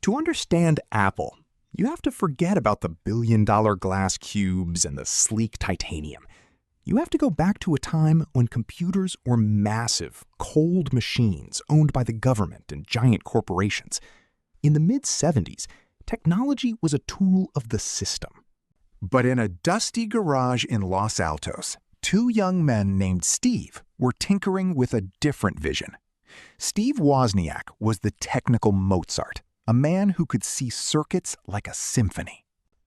To understand Apple, you have to forget about the billion-dollar glass cubes and the sleek titanium. You have to go back to a time when computers were massive, cold machines owned by the government and giant corporations. In the mid-70s, technology was a tool of the system. But in a dusty garage in Los Altos, two young men named Steve were tinkering with a different vision. Steve Wozniak was the technical Mozart, a man who could see circuits like a symphony.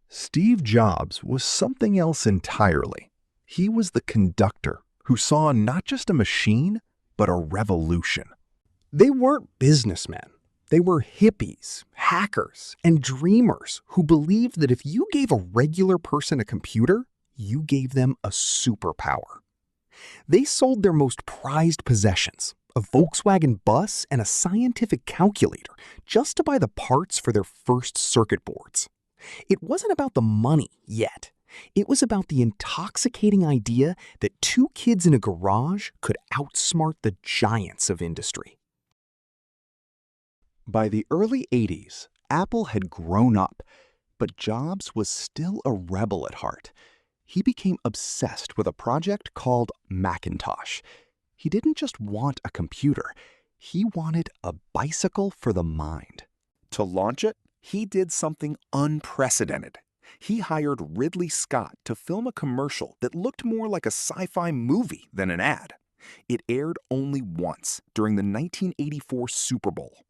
Steve Jobs was something else entirely. He was the conductor who saw not just a machine, but a revolution. They weren't businessmen. They were hippies, hackers, and dreamers who believed that if you gave a regular person a computer, you gave them a superpower. They sold their most prized possessions, a Volkswagen bus and a scientific calculator, just to buy the parts for their first circuit boards. It wasn't about the money yet. It was about the intoxicating idea that two kids in a garage could outsmart the giants of industry. By the early 80s, Apple had grown up, but Jobs was still a rebel at heart. He became obsessed with a project called Macintosh. He didn't just want a computer, he wanted a bicycle for the mind. To launch it, he did something unprecedented. He hired Ridley Scott to film a commercial that looked more like a sci-fi movie than an ad. It aired only once, during the 1984 Super Bowl.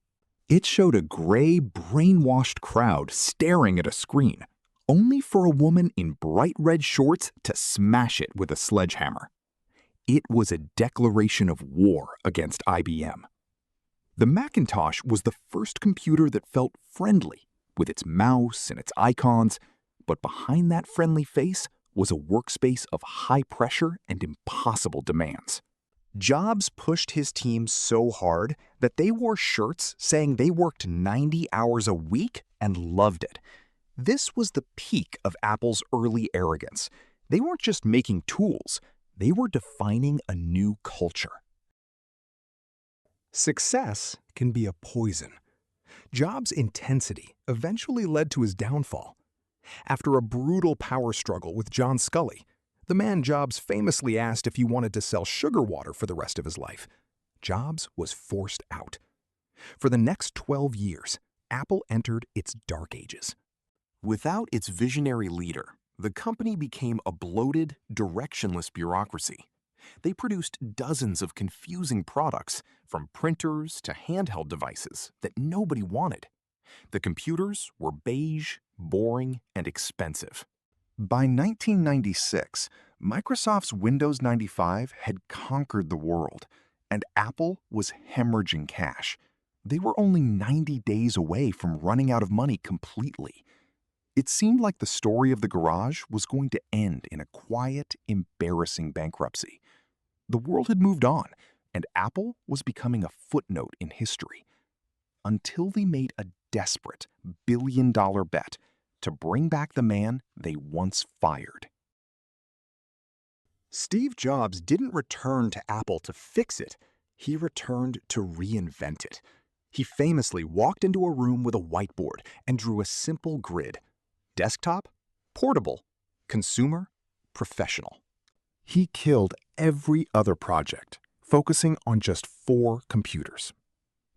It showed a gray, brainwashed crowd staring at a screen, only for a woman in bright red shorts to smash it with a sledgehammer. It was a declaration of war against IBM. The Macintosh was the first computer that felt friendly, with its mouse and its icons, but behind that friendly face was a workspace of high pressure and impossible demands. Jobs pushed his team so hard that they wore shirts saying they worked 90 hours a week and loved it. This was the peak of Apple's early arrogance. They weren't just making tools, they were defining a new culture. Success can be a poison. Jobs' intensity eventually led to his downfall. After a brutal power struggle with John Sculley, the man Jobs famously asked if he wanted to sell sugar water for the rest of his life, Jobs was forced out. For the next 12 years, Apple entered its dark ages. Without its visionary leader, the company became a bloated, directionless bureaucracy. They produced dozens of confusing products, from printers to handheld devices, that nobody wanted. The computers were beige, boring, and expensive. By 1996, Microsoft's Windows 95 had conquered the world, and Apple was hemorrhaging cash. They were only 90 days away from running out of money completely. It seemed like the story of the garage was going to end in a quiet, embarrassing bankruptcy. The world had moved on, and Apple was becoming a footnote in history. Until they made a desperate billion-dollar bet to bring back the man they once fired. Steve Jobs didn't return to Apple to fix it. He returned to reinvent it. He famously walked into a room with a whiteboard and drew a simple grid: desktop, portable, consumer, professional. He killed every other project, focusing on just 4 computers.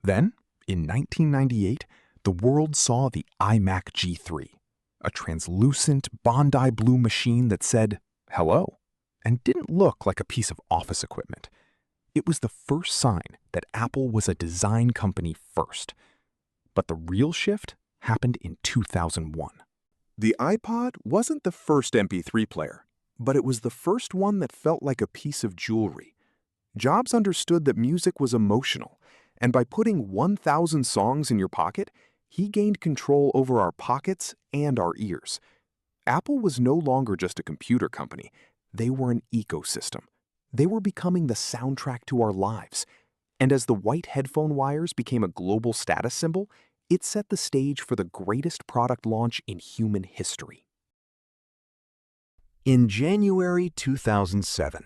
Then, in 1998, the world saw the iMac G3, a translucent Bondi blue machine that said, "Hello," and didn't look like a piece of office equipment. It was the first sign that Apple was a design company first. But the real shift happened in 2001. The iPod wasn't the first MP3 player, but it was the first one that felt like a piece of jewelry. Jobs understood that music was emotional, and by putting 1,000 songs in your pocket, he gained control over our pockets and our ears. Apple was no longer just a computer company. They were an ecosystem. They were becoming the soundtrack to our lives. And as the white headphone wires became a global status symbol, it set the stage for the greatest product launch in human history. In January 2007,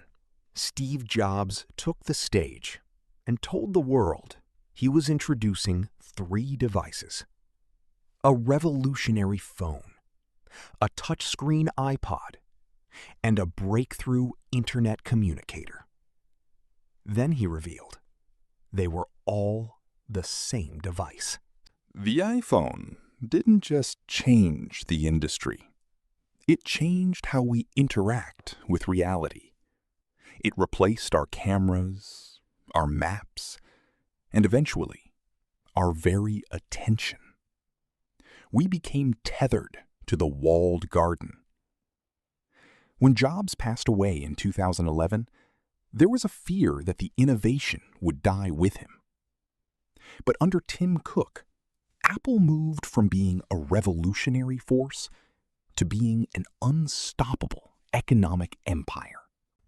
Steve Jobs took the stage and told the world he was introducing 3 devices: a revolutionary phone, a touchscreen iPod, and a breakthrough internet communicator. Then he revealed they were all the same device. The iPhone didn't just change the industry. It changed how we interact with reality. It replaced our cameras, our maps, and eventually, our very attention. We became tethered to the walled garden. When Jobs passed away in 2011, there was a fear that the innovation would die with him. But under Tim Cook, Apple moved from being a revolutionary force to being an unstoppable economic empire.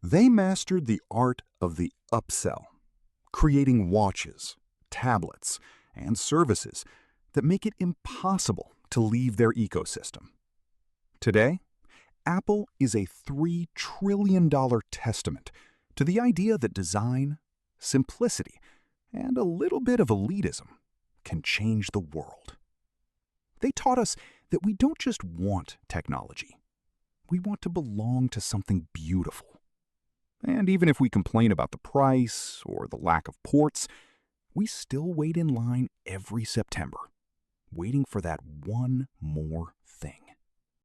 They mastered the art of the upsell, creating watches, tablets, and services that make it impossible to leave their ecosystem. Today, Apple is a $3 trillion testament to the idea that design, simplicity, and a little bit of elitism can change the world. They taught us that we don't just want technology. We want to belong to something beautiful. And even if we complain about the price or the lack of ports, we still wait in line every September, waiting for that one more